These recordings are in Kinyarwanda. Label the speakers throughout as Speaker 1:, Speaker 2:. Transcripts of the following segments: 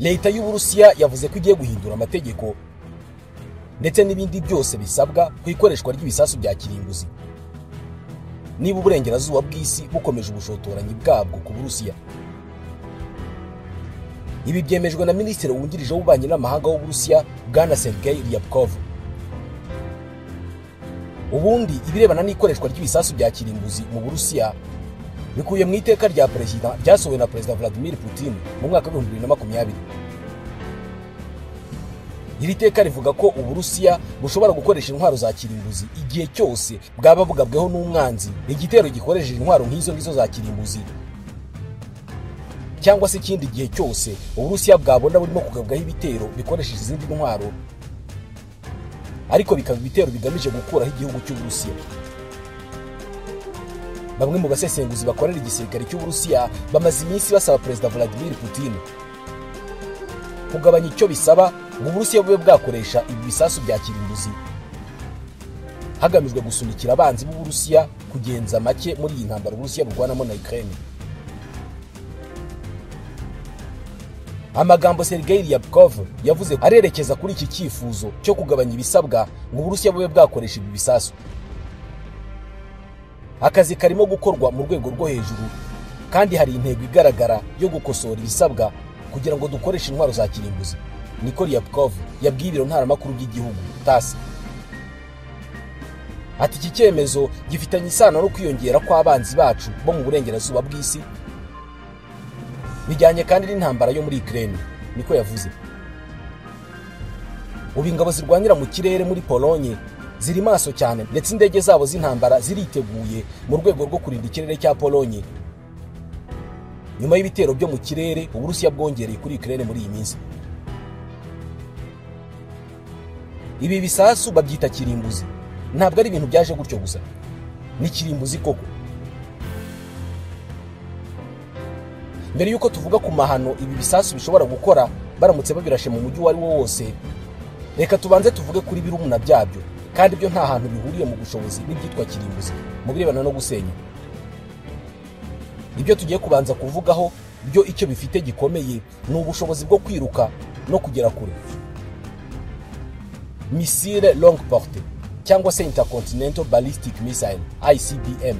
Speaker 1: leta y'Uburusiya yavuze ko igiye guhindura amategeko ndetse n'ibindi byose bisabwa ku ikoreshwa ry'ibisasu bya kirimbuzi niba uburengerazuba bw'isi bukomeje ubushotoranyi bwabwo ku Burusiya. Ibi byemejwe na Minisitiri wungirije w'ububanyi n'amahanga w'Uburusiya Bwana Sergei Ryabkov. Ubundi ibirebana n'ikoreshwa ry'ibisasu bya kirimbuzi mu Burusiya bikuye mu iteka rya perezida ryasohowe na Perezida Vladimir Putin mu mwaka wa 2020. Iri teka rivuga ko Uburusiya bushobora gukoresha intwaro za kirimbuzi igihe cyose bwaba bugabweho n'umwanzi igitero gikoresheje intwaro nk'izo ngizo za kirimbuzi, cyangwa se ikindi gihe cyose Uburusiya bwabona burimo kugabwaho ibitero bikoresheje izindi ntwaro, ariko bikaba ibitero bigamije gukuraho igihugu cy'Uburusiya. Bamwe mu basesenguzi bakorera igisirikare cy'Uburusiya bamaze iminsi basaba Perezida Vladimir Putin kugabanya icyo bisaba ngo Uburusiya bube bwakoresha ibi bisasu bya kirimbuzi, hagamijwe gusunikira abanzi b'Uburusiya kugenza make muri iyi ntambara Uburusiya burwanamo na Ukraine. Amagambo Sergei Ryabkov yavuze arerekeza kuri iki cyifuzo cyo kugabanya ibisabwa ngo Uburusiya bube bwakoresha ibi bisasu. Akazi karimo gukorwa mu rwego rwo hejuru kandi hari intego igaragara yo gukosora ibisabwa kugira ngo dukoreshe intwaro za kirimbuzi, niko Ryabkov yabwiye ibiro ntaramakuru by'igihugu TASS. Ati iki cyemezo gifitanye isano no kwiyongera kw'abanzi bacu bo mu burengerazuba bw'isi, bijyanye kandi n'intambara yo muri Ukraine, niko yavuze. Ubu ingabo zirwanira mu kirere muri Polonye ziri maso cyane ndetse indege zabo z'intambara ziriteguye mu rwego rwo kurinda ikirere cya Polonye nyuma y'ibitero byo mu kirere Uburusiya bwongereye kuri Ukraine muri iyi minsi. Ibi bisasu babyita kirimbuzi, ntabwo ari ibintu byaje gutyo gusa, ni kirimbuzi koko. Mbere yuko tuvuga ku mahano ibi bisasu bishobora gukora baramutse babirashe mu mujyi wari wo wose, reka tubanze tuvuge kuri birumuna byabyo, kandi byo nta hantu bihuriye mu bushobozi n'ibyitwa kirimbuzi mu birebana no gusenya. Ibyo tugiye kubanza kuvugaho byo icyo bifite gikomeye ni ubushobozi bwo kwiruka no kugera kure. Missile longue portée cyangwa se Intercontinental Ballistic Missile ICBM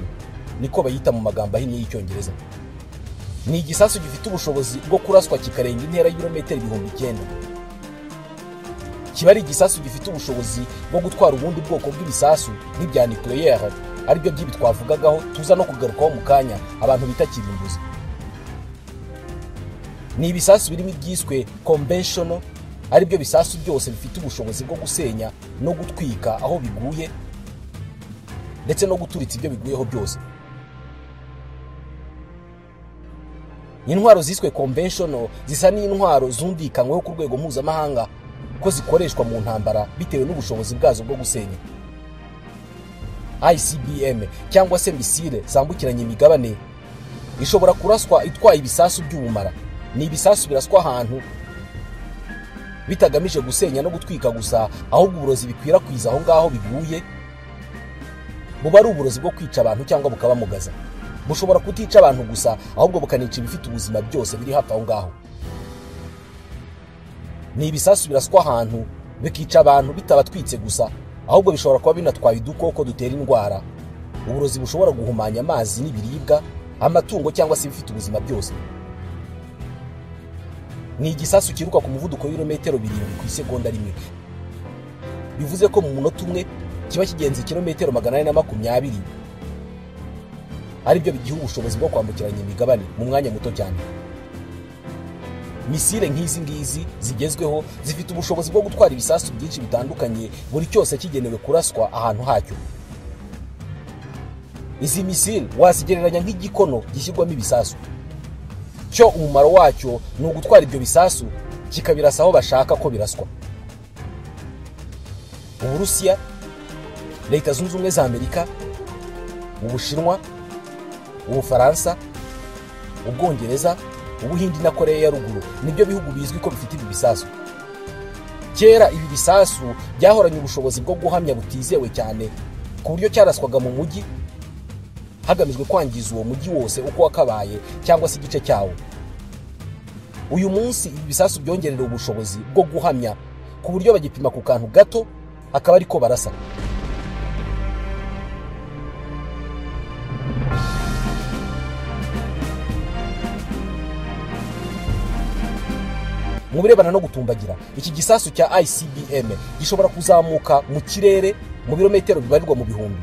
Speaker 1: niko bayita mu magambo ahinnye y'Icyongereza. Ni igisasu gifite ubushobozi bwo kuraswa kikarenga intera y'ibirometero 9,000. Kiba ari igisasu gifite ubushobozi bwo gutwara ubundi bwoko bw'ibisasu nk'ibya nucléaire, aribyo by'ibi twavugagaho tuza no kugarukaho mu kanya abantu bita kirimbuzi. Ni ibisasu birimo ibyiswe conventional, aribyo bisasu byose bifite ubushobozi bwo gusenya no gutwika aho biguye ndetse no guturitsa ibyo biguyeho byose. Intwaro ziswe conventional zisa n'intwaro zumvikanyweho ku rwego mpuzamahanga ko zikoreshwa mu ntambara bitewe n'ubushobozi bwazo bwo gusenya. ICBM cyangwa se misile zambukiranya imigabane ishobora kuraswa itwaye ibisasu by'ubumara. Ni ibisasu biraswa ahantu bitagamije gusenya no gutwika gusa, ahubwo uburozi bikwirakwiza aho ngaho biguye buba ari uburozi bwo kwica abantu cyangwa bukabamugaza. Bushobora kutica abantu gusa, ahubwo bukanica ibifite ubuzima byose biri hafi aho ngaho. Ni ibisasu biraswa ahantu bikica abantu bitabatwitse gusa, ahubwo bishobora kuba binatwaye udukoko dutera indwara, uburozi bushobora guhumanya amazi n'ibiribwa, amatungo cyangwa se ibifite ubuzima byose. Ni igisasu kiruka ku muvuduko w'ibirometero 7 ku isegonda rimwe, bivuze ko mu munota umwe kiba kigenze kilometero 420, aribyo bigiha ubushobozi bwo kwambukiranya imigabane mu mwanya muto cyane. Misile nk'izi ngizi zigezweho zifite ubushobozi bwo gutwara ibisasu byinshi bitandukanye, buri cyose kigenewe kuraswa ahantu hacyo. Izi misile wazigereranya nk'igikono gishyirwamo ibisasu. Cyo umumaro wacyo ni ugutwara ibyo bisasu kikabirasa aho bashaka ko biraswa. Uburusiya, Leta Zunze Ubumwe za Amerika, Ubushinwa, Ubufaransa, Ubwongereza, Ubuhindi na Korea ya Ruguru nibyo bihugu bizwi ko bifite ibi bisasu. Kera ibi bisasu byahoranye ubushobozi bwo guhamya butizewe cyane ku buryo cyaraswaga mu mujyi hagamijwe kwangiza uwo mujyi wose uko wakabaye cyangwa se igice cyawo. uyu munsi ibi bisasu byongerera ubushobozi bwo guhamya ku buryo bagipima ku kantu gato akaba ariko barasa. Mu birebana no gutumbagira, iki gisasu cya ICBM gishobora kuzamuka mu kirere mu birometero bibarirwa mu bihumbi.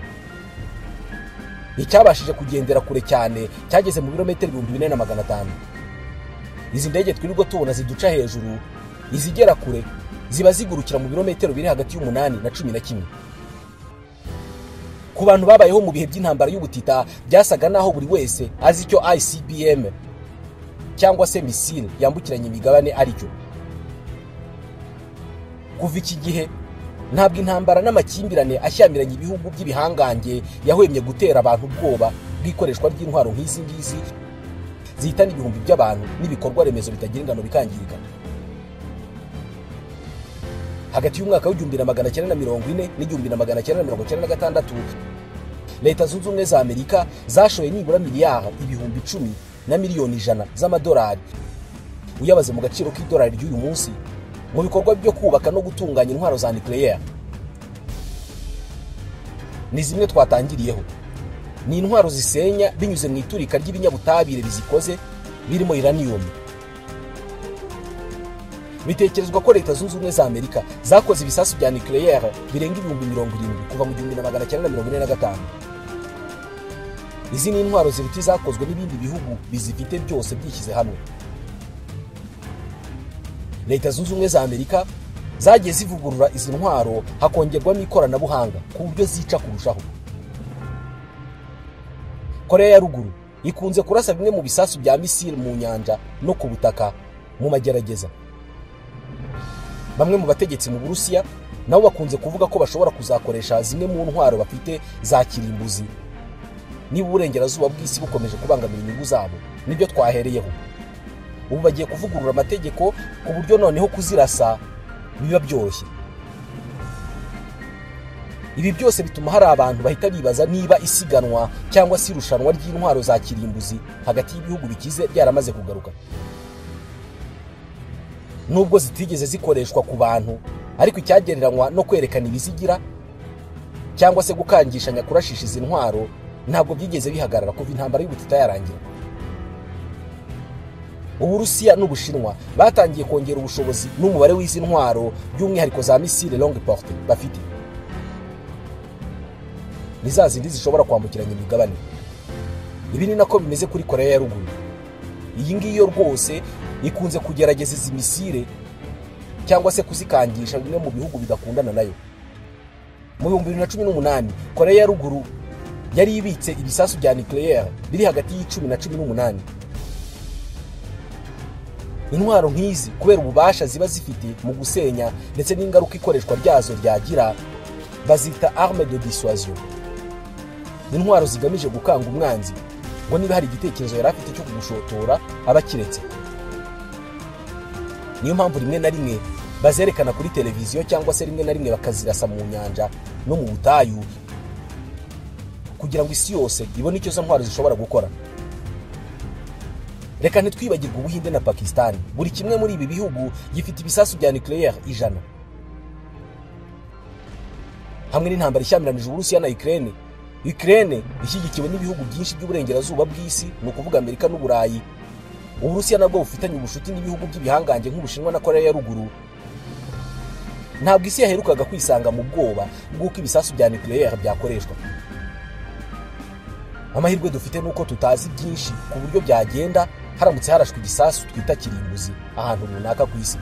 Speaker 1: Icyabashije kugendera kure cyane cyageze mu birometero 4500. Izi ndege twirirwa tubona ziduca hejuru, izigera kure ziba zigurukira mu birometero biri hagati y'8 na 11. Ku bantu babayeho mu bihe by'intambara y'ubutita, byasaga naho buri wese azi icyo ICBM cyangwa se misile yambukiranya imigabane ari cyo. Kuva iki gihe ntabwo intambara n'amakimbirane ashyamiranye ibihugu by'ibihangange yahwemye gutera abantu ubwoba bw'ikoreshwa ry'intwaro nk'izi ngizi zihitana ibihumbi by'abantu n'ibikorwa remezo bitagira ingano bikangirika. Hagati y'umwaka w'1940 n'1996 Leta Zunze Ubumwe za Amerika zashoye nibura miliyari 10,000 na miliyoni 100 z'amadolari, uyabaze mu gaciro k'idolari ry'uyu munsi, mu bikorwa byo kubaka no gutunganya intwaro za nucleaire. Ni zimwe twatangiriyeho. Ni intwaro zisenya binyuze mu iturika ry'ibinyabutabire bizikoze birimo uranium. Bitekerezwa ko Leta Zunze Ubumwe za Amerika zakoze ibisasu bya nucleaire birenga 70,000 kuva mu 1945. Izi ni intwaro ziruta zakozwe n'ibindi bihugu bizifite byose byishyize hamwe. Leta Zunze Ubumwe za Amerika zagiye zivugurura izi ntwaro hakongerwamo ikoranabuhanga ku buryo zica kurushaho. Korea ya Ruguru ikunze kurasa bimwe mu bisasu bya misile mu nyanja no ku butaka mu magerageza. Bamwe mu bategetsi mu Burusiya nabo bakunze kuvuga ko bashobora kuzakoresha zimwe mu ntwaro bafite za kirimbuzi niba uburengerazuba bw'isi bukomeje kubangamira inyungu zabo. Nibyo twahereyeho. Ubu bagiye kuvugurura amategeko ku buryo noneho kuzirasa biba byoroshye. Ibi byose bituma hari abantu bahita bibaza niba isiganwa cyangwa se irushanwa ry'intwaro za kirimbuzi hagati y'ibihugu bikize byaramaze kugaruka. Nubwo zitigeze zikoreshwa ku bantu, ariko icyagereranywa no kwerekana ibizigira cyangwa se gukangishanya kurashisha izi ntwaro ntabwo byigeze bihagarara kuva intambara y'ubutita yarangira. Uburusiya n'Ubushinwa batangiye kongera ubushobozi n'umubare w'izi ntwaro by'umwihariko za misile longue portée bafite. Ni za zindi zishobora kwambukiranya imigabane. Ibi ni nako bimeze kuri Korea ya Ruguru. Iyi ngiyo rwose ikunze kugerageza izi misile cyangwa se kuzikangisha bimwe mu bihugu bidakundana nayo. Mu 2018 Korea ya Ruguru yari ibitse ibisasu bya nucleaire biri hagati y'10 na 18. Intwaro nk'izi kubera ububasha ziba zifite mu gusenya ndetse n'ingaruka ikoreshwa ryazo ryagira, bazita arme de dissuasion. Intwaro zigamije gukanga umwanzi ngo niba hari igitekerezo yari afite cyo kugushotora abakiretse. Niyo mpamvu rimwe na rimwe bazerekana kuri televiziyo cyangwa se rimwe na rimwe bakazirasa mu nyanja no mu butayu kugira ngo isi yose ibone icyo zo ntwaro zishobora gukora. Reka ntitwibagirwe Ubuhinde na Pakistan. Buri kimwe muri ibi bihugu gifite ibisasu bya nucleaire 100. Hamwe n'intambara ishyamiranyije Uburusiya na Ukraine, Ukraine ishyigikiwe n'ibihugu byinshi by'uburengerazuba bw'isi, ni ukuvuga Amerika n'Uburayi. Uburusiya nabwo bufitanye ubushuti n'ibihugu by'ibihangange nk'Ubushinwa na Korea ya Ruguru. Ntabwo isi yaherukaga kwisanga mu bwoba bw'uko ibisasu bya nucleaire byakoreshwa. Amahirwe dufite nuko tutazi byinshi ku buryo byagenda haramutse harashwe igisasu twita kirimbuzi ahantu runaka ku isi.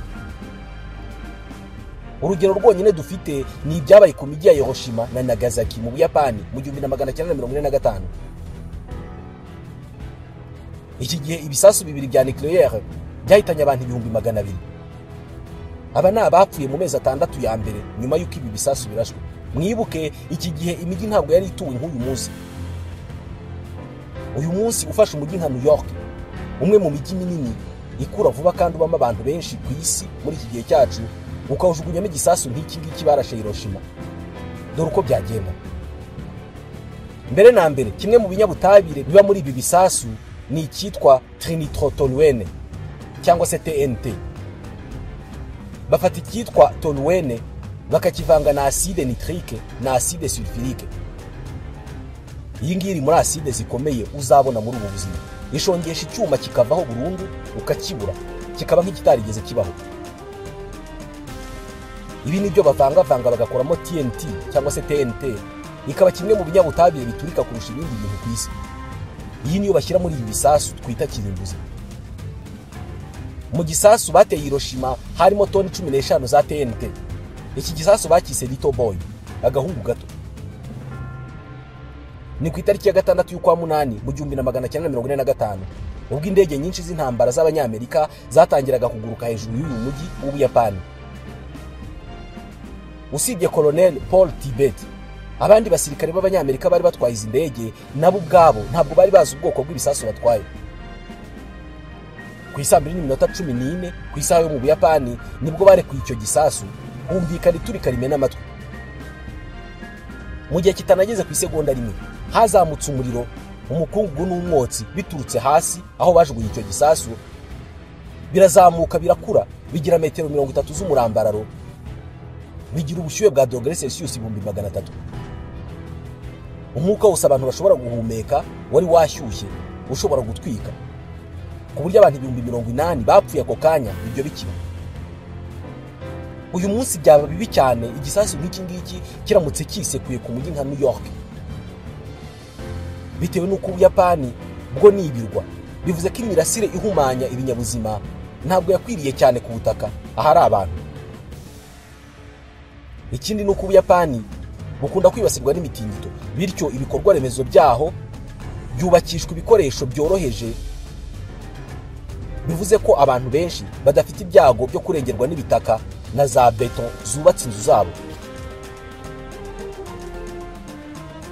Speaker 1: Urugero rwonyine dufite ni ibyabaye ku mijyi ya Hiroshima na Nagasaki mu Buyapani mu 1945. Iki gihe ibisasu bibiri bya nucleaire byahitanye abantu 200,000. Aba ni abapfuye mu mezi 6 ya mbere nyuma y'uko ibi bisasu birashwe. Mwibuke iki gihe imijyi ntabwo yari ituwe nk'uyu munsi. Uyu munsi ufashe umujyi nka New York, umwe mu mijyi minini ikura vuba kandi ubamo abantu benshi ku isi muri iki gihe cyacu, ukawujugunyamo igisasu nk'iki ngiki barashe Hiroshima. Dore uko byagenda. Mbere na mbere, kimwe mu binyabutabire biba muri ibi bisasu ni icyitwa trinitrotoluene cyangwa se TNT. Bafata icyitwa toluene bakakivanga na acide nitrique na acide sulfurique. Iyi ngiyi iri muri acide zikomeye uzabona muri ubu buzima. Ishongesha icyuma kikavaho burundu ukakibura, kikaba nk'ikitarigeze kibaho. Ibi nibyo bavanga bagakoramo TNT cyangwa se TNT, ikaba kimwe mu binyabutabire biturika kurusha ibindi bintu ku isi. Iyi niyo bashyira muri ibi bisasu twita kirimbuzi. Mu gisasu bateye Hiroshima harimo toni 15 za TNT. Iki gisasu bakise Little Boy, agahungu gato. Ni ku itariki ya 6 y'ukwa munani mu 1945 ubwo indege nyinshi z'intambara z'abanyamerika zatangiraga kuguruka hejuru y'uyu mujyi w'Ubuyapani. Usibye Colonel Paul Tibet, abandi basirikare b'abanyamerika bari batwaye izi ndege nabo ubwabo ntabwo bari bazi ubwoko bw'ibisasu batwaye. Ku isaa 2:14 ku isaha yo mu Buyapani nibwo barekuye icyo gisasu, humvikana iturika rimena amatwi. Mu gihe kitanageze ku isegonda rimwe hazamutse umuriro, umukungugu n'umwotsi biturutse hasi aho bajugunye icyo gisasu, birazamuka birakura bigira metero 30 z'umurambararo, bigira ubushyuhe bwa °C 300. Umwuka wose abantu bashobora guhumeka wari washyushye, ushobora gutwika, ku buryo abantu 80,000 bapfuye ako kanya ibyo bikiba. Uyu munsi byaba bibi cyane igisasu nk'iki ngiki kiramutse kisekuye ku mujyi nka New York. Bitewe n'uko Ubuyapani bwo nibirwa, bivuze ko imirasire ihumanya ibinyabuzima ntabwo yakwiriye cyane ku butaka ahari abantu. Ikindi nuko Ubuyapani bukunda kwibasirwa n'imitingito, bityo ibikorwa remezo byaho byubakishwa ibikoresho byoroheje, bivuze ko abantu benshi badafite ibyago byo kurengerwa n'ibitaka na za beton zubatse inzu zabo.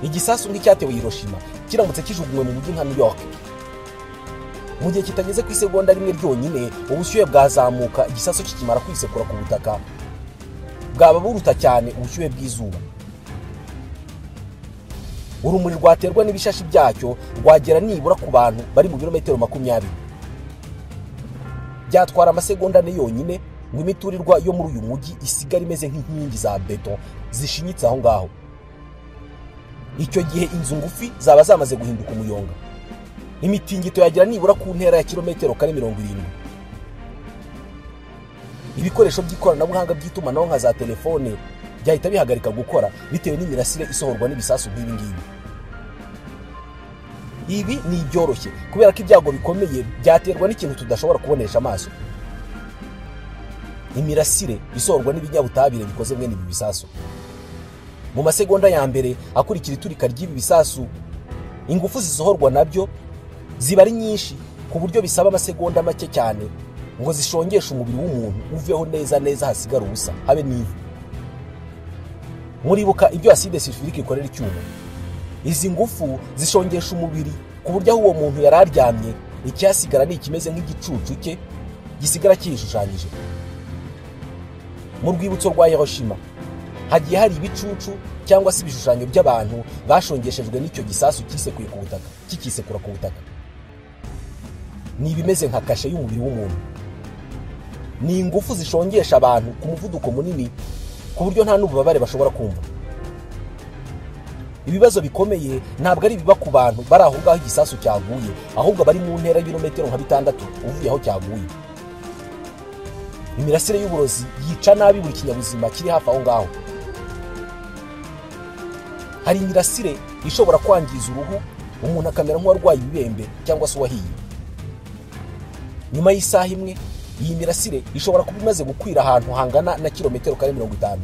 Speaker 1: Igisasu nk'icyatewe Hiroshima kiramutse kijugunywe mu mujyi nka New York, mu gihe kitageze ku isegonda rimwe ryonyine ubushyuhe bwazamuka igisasu kikimara kwisekura ku butaka bwaba buruta cyane ubushyuhe bw'izuba. Urumuri rwaterwa n'ibishashi byacyo rwagera nibura ku bantu bari mu birometero 20. Byatwara amasegonda ne yonyine ngo imiturirwa yo muri uyu mujyi isigara imeze nk'inkingi za beton zishinyitse aho ngaho. Icyo gihe inzu ngufi zaba zamaze guhinduka umuyonga. Imitingito yagira nibura ku ntera ya kilometero 70. Ibikoresho by'ikoranabuhanga by'itumanaho nka za telefone byahita bihagarika gukora bitewe n'imirasire isohorwa n'ibisasu nk'ibi ngibi. Ibi ni ibyoroshye kubera ko ibyago bikomeye byaterwa n'ikintu tudashobora kubonesha amaso. Imirasire isohorwa n'ibinyabutabire bikoze mwe n'ibi bisasu. Mu masegonda ya mbere akurikira iturika ry'ibi bisasu, ingufu zisohorwa nabyo ziba ari nyinshi ku buryo bisaba amasegonda make cyane ngo zishongeshe umubiri w'umuntu uveho neza hasigara ubusa habe n'ivu. Muribuka ibyo acide sulfurique ikorera icyuma. Izi ngufu zishongesha umubiri ku buryo aho uwo muntu yari aryamye icyasigara ni ikimeze nk'igicucu cye gisigara cyishushanyije. Mu rwibutso rwa Hiroshima hagiye hari ibicucu cyangwa se ibishushanyo by'abantu bashongeshejwe n'icyo gisasu kisekuye ku butaka, kikisekura ku butaka. Ni ibimeze nka kashe y'umubiri w'umuntu. Ni ingufu zishongesha abantu ku muvuduko munini ku buryo nta n'ububabare bashobora kumva. Ibibazo bikomeye ntabwo ari biba ku bantu bari aho ngaho igisasu cyaguye, ahubwo bari mu ntera y'ibirometero nka 6 uvuye aho cyaguye. Imirasire y'uburozi yica nabi buri kinyabuzima kiri hafi aho ngaho. Hari imirasire ishobora kwangiza uruhu, umuntu akamera nk'uwarwaye ibibembe cyangwa se uwahiye. Nyuma y'isaha imwe iyi mirasire ishobora kuba imaze gukwira ahantu hangana na kilometero 50.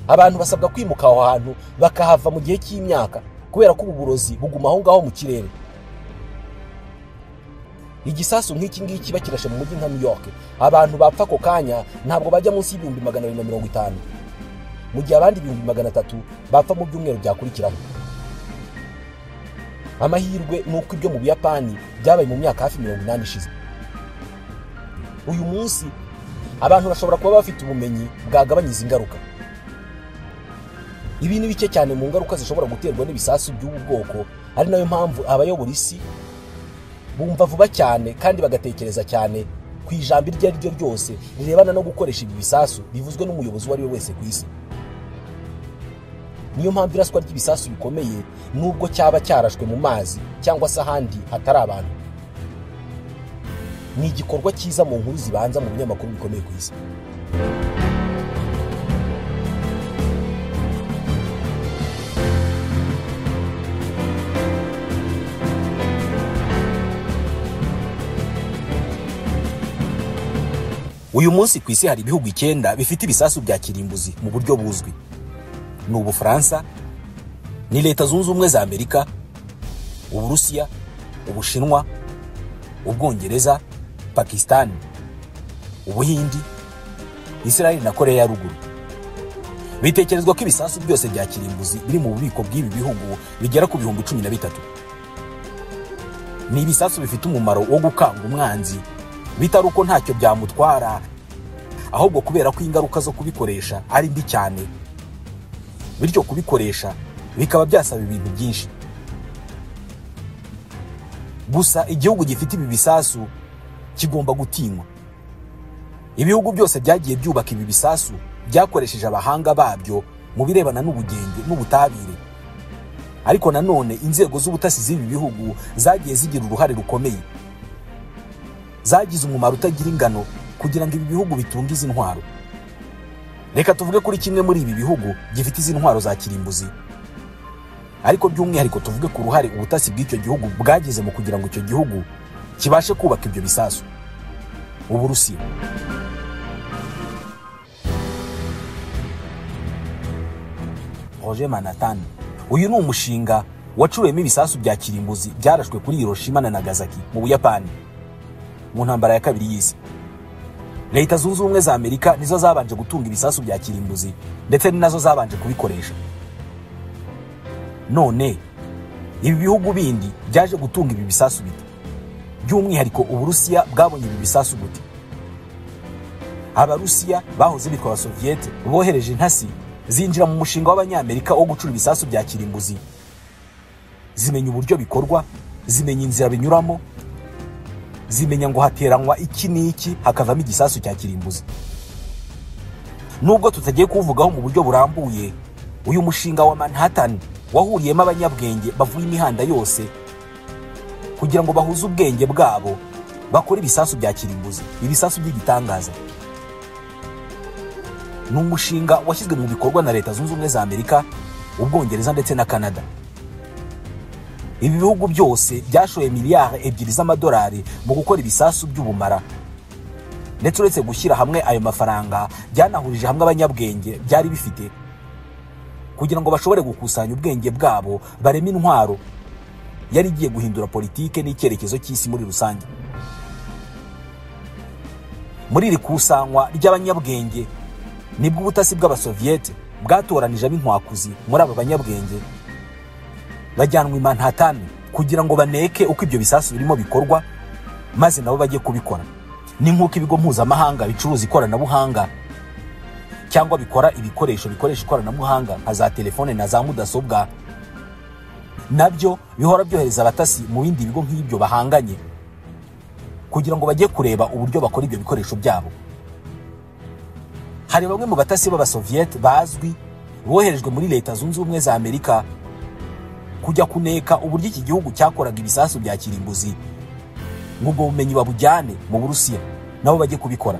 Speaker 1: Abantu basabwa kwimuka aho hantu bakahava mu gihe cy'imyaka kubera ko uburozi buguma aho ngaho mu kirere. Igisasu nk'iki ngiki bakirashe mu mujyi nka New York, abantu bapfa ko kanya ntabwo bajya munsi y'250, mu gihe abandi 300 bapfa mu byumweru byakurikiraho. Amahirwe nuko ibyo mu Buyapani byabaye mu myaka hafi 80 ishize. Uyu munsi abantu bashobora kuba bafite ubumenyi bwagabanyiza ingaruka. Ibi ni bike cyane mu ngaruka zishobora guterwa n'ibisasu by'ubu bwoko, ari nayo mpamvu abayobora isi bumva vuba cyane kandi bagatekereza cyane ku ijambo iryo ari ryo ryose rirebana no gukoresha ibi bisasu bivuzwe n'umuyobozi uwo ari we wese ku isi. Niyo mpamvu iraswa ry'ibisasu bikomeye nubwo cyaba cyarashwe mu mazi cyangwa se ahandi hatari abantu, ni igikorwa cyiza mu nkuru zibanza mu binyamakuru bikomeye ku isi. Uyu munsi ku isi hari ibihugu 9 bifite ibisasu bya kirimbuzi mu buryo buzwi. Ni Ubufaransa, ni Leta Zunze Ubumwe za Amerika, Uburusiya, Ubushinwa, Ubwongereza, Pakistan, Ubuhindi, Israel na Korea ya Ruguru. Bitekerezwa ko ibisasu byose bya kirimbuzi biri mu bubiko bw'ibi bihugu bigera ku 13,000. Ni ibisasu bifite umumaro wo gukanga umwanzi, bitari uko ntacyo byamutwara, ahubwo kubera ko ingaruka zo kubikoresha ari mbi cyane, bityo kubikoresha bikaba byasaba ibintu byinshi. Gusa igihugu gifite ibi bisasu kigomba gutinywa. Ibihugu byose byagiye byubaka ibi bisasu byakoresheje abahanga babyo mu birebana n'ubugenge n'ubutabire, ariko nanone inzego z'ubutasi z'ibi bihugu zagiye zigira uruhare rukomeye. Zagize umumaro utagira ingano kugira ngo ibi bihugu bitunge izi ntwaro. Reka tuvuge kuri kimwe muri ibi bihugu gifite izi ntwaro za kirimbuzi, ariko by'umwihariko tuvuge ku ruhare ubutasi bw'icyo gihugu bwageze mu kugira ngo icyo gihugu kibashe kubaka ibyo bisasu. Uburusiya. Projet Manhattan. Uyu ni umushinga wacuruyemo ibisasu bya kirimbuzi byarashwe kuri Hiroshima na Nagasaki mu Buyapani mu ntambara ya kabiri y'isi. Leta Zunze Ubumwe za Amerika nizo zabanje gutunga ibisasu bya kirimbuzi ndetse ni nazo zabanje kubikoresha. None ibi bihugu bindi byaje gutunga ibi bisasu bite? By'umwihariko Uburusiya bwabonye ibi bisasu gute? Abarusiya bahoze bitwa Abasoviete bohereje intasi zinjira mu mushinga w'Abanyamerika wo gucura ibisasu bya kirimbuzi. Zimenya uburyo bikorwa, zimenya inzira binyuramo, zimenya ngo hateranwa iki n'iki hakavamo igisasu cya kirimbuzi. Nubwo tutagiye kuvugaho mu buryo burambuye, uyu mushinga wa Manhattan wahuriyemo abanyabwenge bavuye imihanda yose kugira ngo bahuze ubwenge bwabo bakora ibisasu bya kirimbuzi, ibisasu by'igitangaza. Ni umushinga washyizwe mu bikorwa na Leta Zunze Ubumwe za Amerika, Ubwongereza ndetse na Canada. Ibi bihugu byose byashoye miliyari 2 z'amadolari mu gukora ibisasu by'ubumara, ndetse uretse gushyira hamwe ayo mafaranga byanahurije hamwe abanyabwenge byari bifite kugira ngo bashobore gukusanya ubwenge bwabo bareme intwaro yari igiye guhindura politike n'icyerekezo cy'isi muri rusange. Muri iri kusanywa ry'abanyabwenge nibwo ubutasi bw'Abasoviete bwatoranije ab'inkwakuzi muri aba banyabwenge bajyanwa i Manhattan kugira ngo baneke uko ibyo bisasu birimo bikorwa, maze nabo bajye kubikora. Ni nk'uko ibigo mpuzamahanga bicuruza ikoranabuhanga cyangwa bikora ibikoresho bikoresha ikoranabuhanga nka za telefone na za mudasobwa, nabyo bihora byohereza abatasi mu bindi bigo nk'ibyo bahanganye kugira ngo bajye kureba uburyo bakora ibyo bikoresho byabo. Hari bamwe mu batasi b'Abasoviete bazwi boherejwe muri Leta Zunze Ubumwe za Amerika kujya kuneka uburyo iki gihugu cyakoraga ibisasu bya kirimbuzi, ngubwo bumenyi babujyane mu Burusiya nabo bajye kubikora.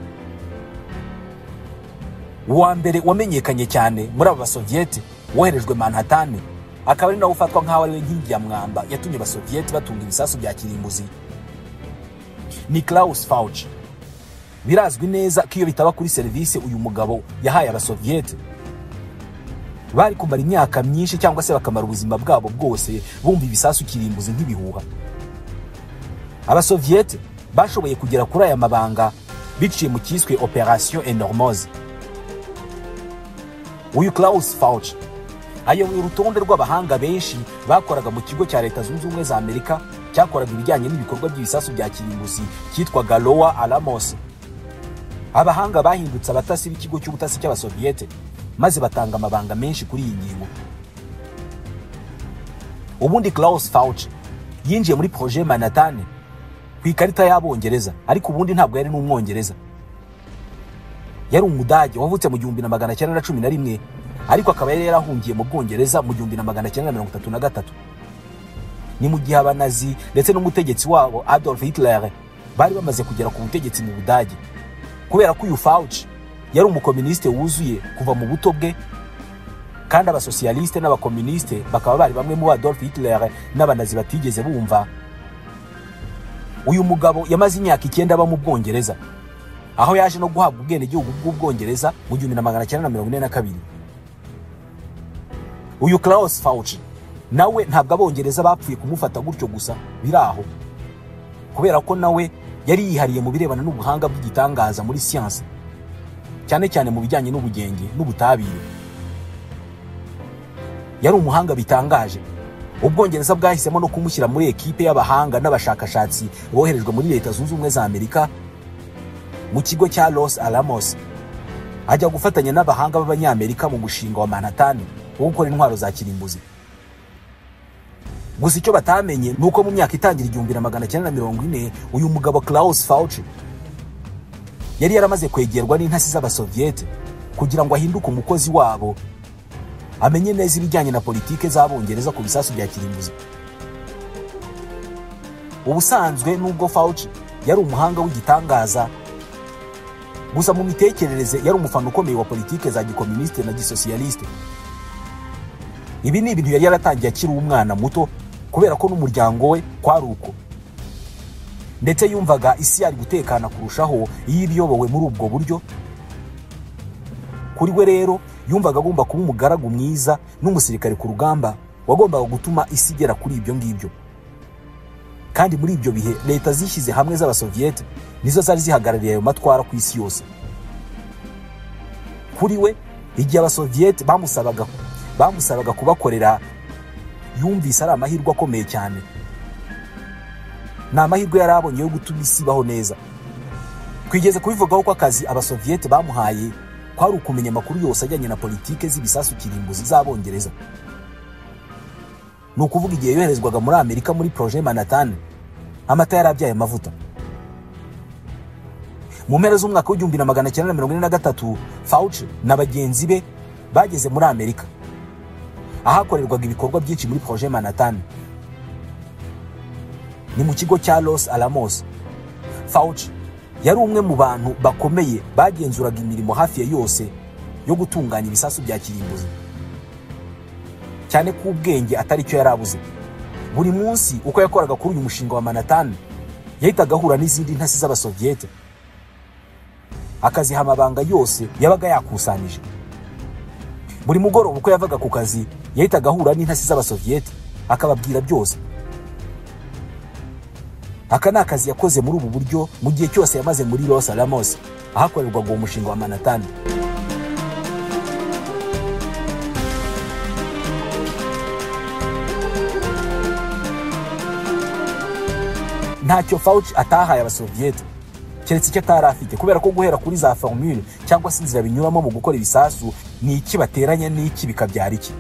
Speaker 1: Uwa mbere wamenyekanye cyane muri aba Basoviete woherejwe Manhattan, akaba ari nawe ufatwa nk'aho ari we nkingi ya mwamba yatumye Abasoviete batunga ibisasu bya kirimbuzi, ni Klaus Fauci. Birazwi neza ko iyo bitaba kuri serivisi uyu mugabo yahaye Abasoviete, bari kumara imyaka myinshi cyangwa se bakamara ubuzima bwabo bwose bumva ibisasu kirimbuzi nk'ibihuha. Abasoviete bashoboye kugera kuri aya mabanga biciye mu cyiswe Operation Enormose. Uyu Klaus Fauci ayoboye urutonde rw'abahanga benshi bakoraga mu kigo cya Leta Zunze Ubumwe za Amerika cyakoraga ibijyanye n'ibikorwa by'ibisasu bya kirimbuzi cyitwaga Lower Alamos. Abahanga bahindutse abatasi b'ikigo cy'ubutasi cy'Abasoviete maze batanga amabanga menshi kuri iyi ngingo. Ubundi Klaus Fauci yinjiye muri Projet Manhattan ku ikarita y'Abongereza, ariko ubundi ntabwo yari n'Umwongereza. Yari Umudage wavutse mu 1911, ariko akaba yari yarahungiye mu Bwongereza mu 1933. Ni mu gihe Abanazi ndetse n'umutegetsi wabo Adolf Hitler bari bamaze kugera ku butegetsi mu Budage. Kubera ko uyu Fauci yari umukomuniste wuzuye kuva mu buto bwe, kandi abasosiyaliste n'abakomuniste bakaba bari bamwe mu Adolf Hitler n'Abanazi batigeze bumva. Uyu mugabo yamaze imyaka 9 aba mu Bwongereza, aho yaje no guhabwa ubwenegihugu bw'Ubwongereza mu 1942. Uyu Klaus Fauci nawe ntabwo Abongereza bapfuye kumufata gutyo gusa biraho, kubera ko nawe yari yihariye mu birebana n'ubuhanga bw'igitangaza muri siyansi, cyane cyane mu bijyanye n'ubugenge n'ubutabire. Yari umuhanga bitangaje. Ubwongereza bwahisemo no kumushyira muri ekipe y'abahanga n'abashakashatsi boherejwe muri Leta Zunze Ubumwe za Amerika mu kigo cya Los Alamos, ajya gufatanya n'abahanga b'Abanyamerika mu mushinga wa Manhattan wo gukora intwaro za kirimbuzi. Gusa icyo batamenye nuko mu myaka itangira 1940 uyu mugabo Klaus Fauci yari yaramaze kwegerwa n'intasi z'Abasoviete kugira ngo ahinduke umukozi wabo, amenye neza ibijyanye na politike z'Abongereza ku bisasu bya kirimbuzi. Ubusanzwe nubwo Fauci yari umuhanga w'igitangaza, gusa mu mitekerereze yari umufana ukomeye wa politike za gikomuniste na gisosiyaliste. Ibi ni ibintu yari yaratangiye akiri umwana muto, kubera ko n'umuryango we kwari uko, ndetse yumvaga isi yari gutekana kurushaho iyo ibiyobowe muri ubwo buryo. Kuri we rero yumvaga agomba kuba umugaragu mwiza n'umusirikare ku rugamba wagombaga gutuma isi igera kuri ibyo ngibyo. Kandi muri ibyo bihe leta zishyize hamwe z'Abasoviete nizo zari zihagarariye ayo matwara ku isi yose. Kuri we igihe Abasoviete bamusabaga kubakorera, yumvise ari amahirwe akomeye cyane. Ni amahirwe yari abonye yo gutuma isi ibaho neza. Twigeze kubivugaho ko akazi Abasoviete bamuhaye kwari ukumenya amakuru yose ajyanye na politike z'ibisasu kirimbuzi z'Abongereza. Ni ukuvuga igihe yoherezwaga muri Amerika muri projet Manhattan, amata yarabyaye amavuta. Mu mpera z'umwaka w'1943 Fauci na bagenzi be bageze muri Amerika, ahakorerwaga ibikorwa byinshi muri projet Manhattan. Ni mu kigo cya Los Alamos. Fauci yari umwe mu bantu bakomeye bagenzuraga imirimo hafi ya yose yo gutunganya ibisasu bya kirimbuzi, cyane ko ubwenge atari cyo yarabuze. Buri munsi uko yakoraga kuri uyu mushinga wa Manhattan, yahitaga ahura n'izindi ntasi z'Abasoviete, akaziha amabanga yose yabaga yakusanije. Buri mugoroba uko yavaga ku kazi, yahitaga ahura n'intasi z'Abasoviete akababwira byose. Aka ni akazi yakoze muri ubu buryo mu gihe cyose yamaze muri Los Alamos, ahakorerwaga uwo mushinga wa Manhattan. Ntacyo Fauci atahaye Abasoviete, keretse icyo atari afite, kubera ko guhera kuri za formule cyangwa se inzira binyuramo mu gukora ibisasu, ni iki bateranya n'iki bikabyara iki.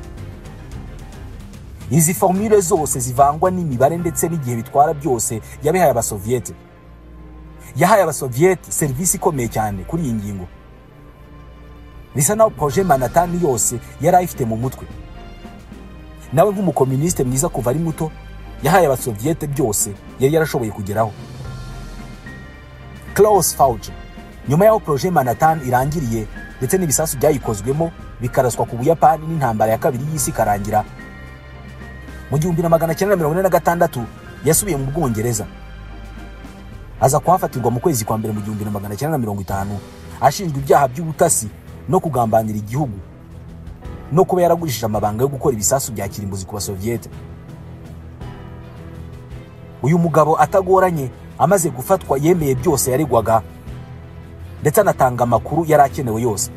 Speaker 1: Izi formule zose zivangwa n'imibare ndetse n'igihe bitwara byose yabihaye Abasoviete. Yahaye Abasoviete serivisi ikomeye cyane kuri iyi ngingo. Bisa naho projet Manhattan yose yari ayifite mu mutwe. Nawe nk'umukomuniste mwiza kuva ari muto, yahaye Abasoviete byose yari yarashoboye kugeraho. Klaus Fauci, nyuma y'aho projet Manhattan irangiriye ndetse n'ibisasu byayikozwemo bikaraswa ku Buyapani n'intambara ya kabiri y'isi karangira, mu 1946 yasubiye mu Bwongereza. Aza kuhafatirwa mu kwezi kwa mbere mu 1950, ashinjwa ibyaha by'ubutasi no kugambanira igihugu no kuba yaragurishije amabanga yo gukora ibisasu bya kirimbuzi ku Basoviete. Uyu mugabo atagoranye amaze gufatwa yemeye byose yaregwaga, ndetse anatanga amakuru yari akenewe yose.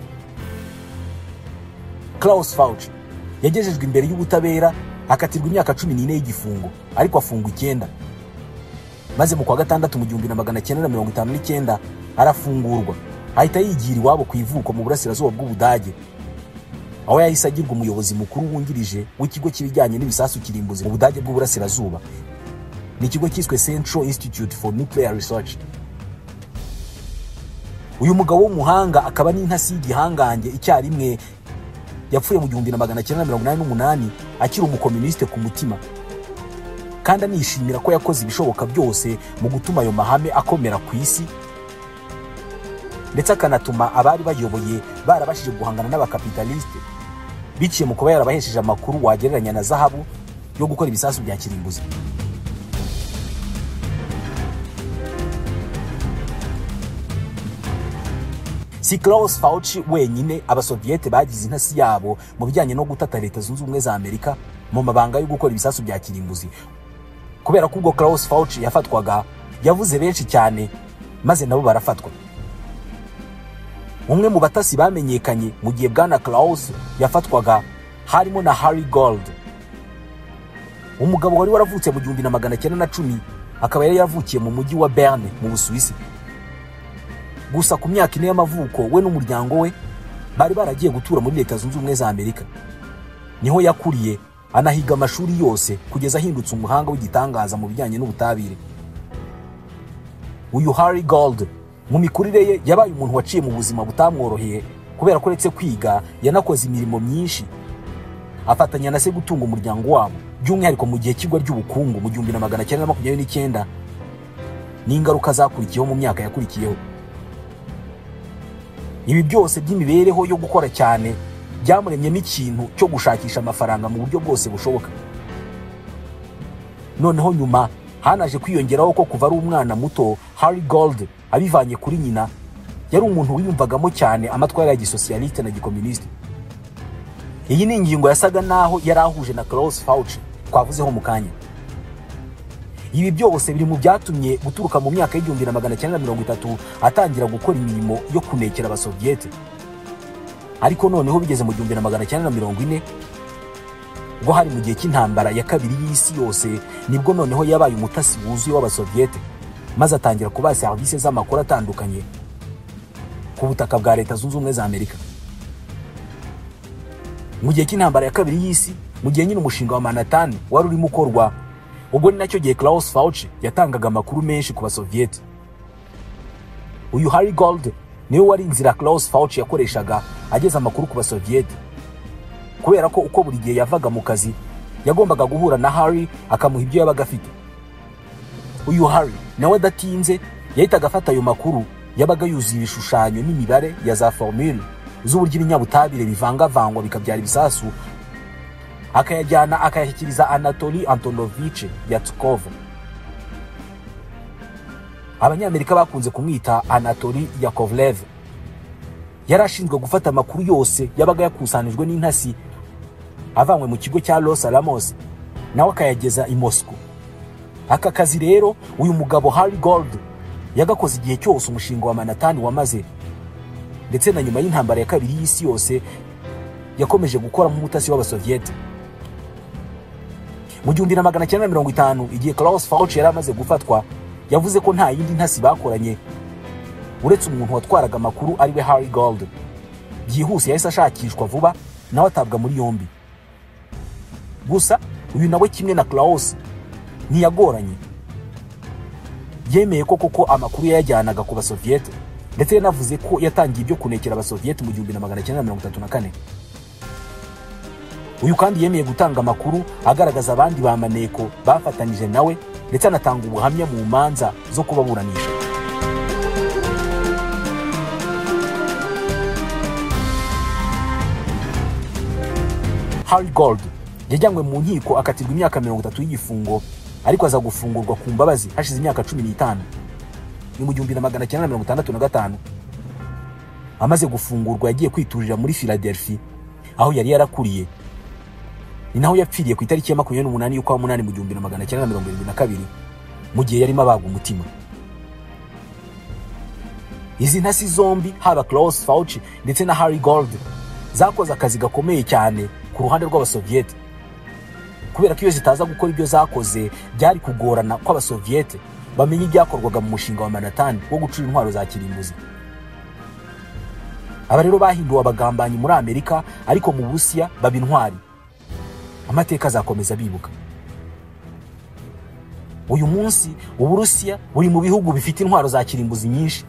Speaker 1: Klaus Fauci yagejejwe imbere y'ubutabera, akatirwa imyaka 14 y'igifungo, ariko afungwa 9. Maze mu kwa gatandatu mu 1959 arafungurwa, ahita yigira iwabo ku ivuko mu burasirazuba bw'Ubudage, aho yahise agirwa umuyobozi mukuru wungirije w'ikigo cy'ibijyanye n'ibisasu kirimbuzi mu Budage bw'uburasirazuba. ni ikigo cyiswe Central Institute for Nuclear Research. Uyu mugabo w'umuhanga akaba n'intasi y'igihangange icyarimwe yapfuye mu 1988 akiri umukomuniste ku mutima, kandi anishimira ko yakoze ibishoboka byose mu gutuma ayo mahame akomera ku isi, ndetse akanatuma abari bayoboye barabashije guhangana n'abakapitaliste biciye mu kuba yarabahesheje amakuru wagereranya na zahabu yo gukora ibisasu bya kirimbuzi. Si Klaus Fauci wenyine abasoviete bagize intasi yabo mu bijyanye no gutata Leta Zunze Ubumwe za Amerika mu mabanga yo gukora ibisasu bya kirimbuzi, kubera ko ubwo Klaus Fauci yafatwaga yavuze benshi cyane maze nabo barafatwa. Umwe mu batasi bamenyekanye mu gihe bwana Klaus yafatwaga harimo na Harry Gold, umugabo wari waravutse mu 1910 akaba yari yavukiye mu mujyi wa Berne mu Busuwisi. Gusa ku myaka ine y'amavuko we n'umuryango we bari baragiye gutura muri Leta Zunze Ubumwe za Amerika. Niho yakuriye anahiga amashuri yose kugeza ahindutse umuhanga w'igitangaza mu bijyanye n'ubutabire. Uyu Harry Gold mu mikurire ye yabaye umuntu waciye mu buzima butamworoheye, kubera ko uretse kwiga yanakoze imirimo myinshi afatanya na se gutunga umuryango wabo, by'umwihariko mu gihe kigwa ry'ubukungu mu 1929 n'ingaruka zakurikiyeho mu myaka yakurikiyeho. Ibi byose by'imibereho yo gukora cyane byamuremyemo ikintu cyo gushakisha amafaranga mu buryo bwose bushoboka. Noneho nyuma hanaje kwiyongeraho ko kuva ari umwana muto Harry Gold abivanye kuri nyina yari umuntu wiyumvagamo cyane amatwara ya gisosiyaliste na gikomuniste. Iyi ni ingingo yasaga naho yari ahuje na Klaus Fauci twavuzeho mu kanya. Ibi byose biri mu byatumye guturuka mu myaka y'1930 atangira gukora imirimo yo kunekera abasoviete. Ariko noneho bigeze mu 1940 ubwo hari mu gihe cy'intambara ya kabiri y'isi yose, nibwo noneho yabaye umutasi wuzuye w'abasoviete, maze atangira kuba service z'amakuru atandukanye ku butaka bwa Leta Zunze Ubumwe za Amerika. Mu gihe cy'intambara ya kabiri y'isi, mu gihe nyine umushinga wa Manhattan wari urimo ukorwa, ubwo ni nacyo gihe Klaus Fauci yatangaga amakuru menshi ku basoviete. Uyu Harry Gold niwe wari inzira Klaus Fauci yakoreshaga ageza amakuru ku basoviete, kubera ko uko buri gihe yavaga mu kazi yagombaga guhura na Harry akamuha ibyo yabaga afite. Uyu Harry nawe adatinze yahitaga afata ayo makuru yabaga yuzuye ibishushanyo n'imibare ya za formule z'uburyo ibinyabutabire bivangavangwa bikabyara ibisasu, akayajyana akayashyikiriza Anatoly Antonovich Yatkov. Abanyamerika bakunze kumwita Anatoly Yakovlev. Yarashinzwe gufata amakuru yose yabaga yakusanijwe n'intasi avanywe mu kigo cya Los Alamos nawe akayageza i Moscow. Aka kazi rero uyu mugabo Harry Gold yagakoze igihe cyose umushinga wa Manhattan wamaze, ndetse na nyuma y'intambara ya kabiri y'isi yose yakomeje gukora nk'umutasi w'abasoviete. Mu 1950 igihe Klaus Fauci yari amaze gufatwa, yavuze ko nta yindi ntasi bakoranye uretse umuntu watwaraga amakuru ari we Harry Gold. Byihuse yahise ashakishwa vuba nawe atabwa muri yombi. Gusa uyu nawe kimwe na Klaus ntiyagoranye, yemeye ko koko amakuru yajyanaga ku basoviete, ndetse yanavuze ko yatangiye ibyo kunekera abasoviete mu 1934. Uyu kandi yemeye gutanga amakuru agaragaza abandi bamaneko bafatanyije nawe, ndetse anatanga ubuhamya mu manza zo kubaburanisha. Harry Gold yajyanywe mu nkiko akatirwa imyaka 30 y'igifungo, ariko aza gufungurwa ku mbabazi hashize imyaka 15. Ni mu 1965. Amaze gufungurwa yagiye kwiturira muri Philadelphia aho yari yarakuriye. Ni naho yapfiriye ku itariki ya 28 y'ukwa 8 mu 1972 mu gihe yarimo abaga umutima. Izi ntasi zombi, haba Klaus Fauci ndetse na Harry Gold, zakoze akazi gakomeye cyane ku ruhande rw'abasoviete, kubera ko iyo zitaza gukora ibyo zakoze byari kugorana ko abasoviete bamenye ibyakorwaga mu mushinga wa Manhattan wo gucura intwaro za kirimbuzi. Aba rero bahinduwe abagambanyi muri Amerika, ariko mu Burusiya baba intwari. Amateka azakomeza bibuka. uyu munsi Uburusiya buri mu bihugu bifite intwaro za kirimbuzi nyinshi,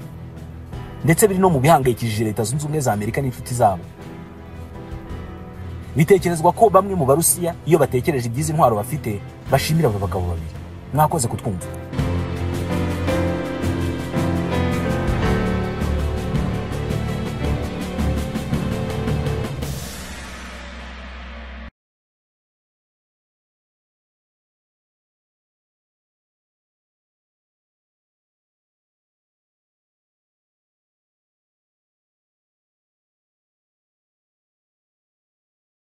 Speaker 1: ndetse biri no mu bihangayikishije Leta Zunze Ubumwe za Amerika n'inshuti zabo. Bitekerezwa ko bamwe mu Barusiya iyo batekereje iby'izi ntwaro bafite bashimira aba bagabo babiri. Mwakoze kutwumva.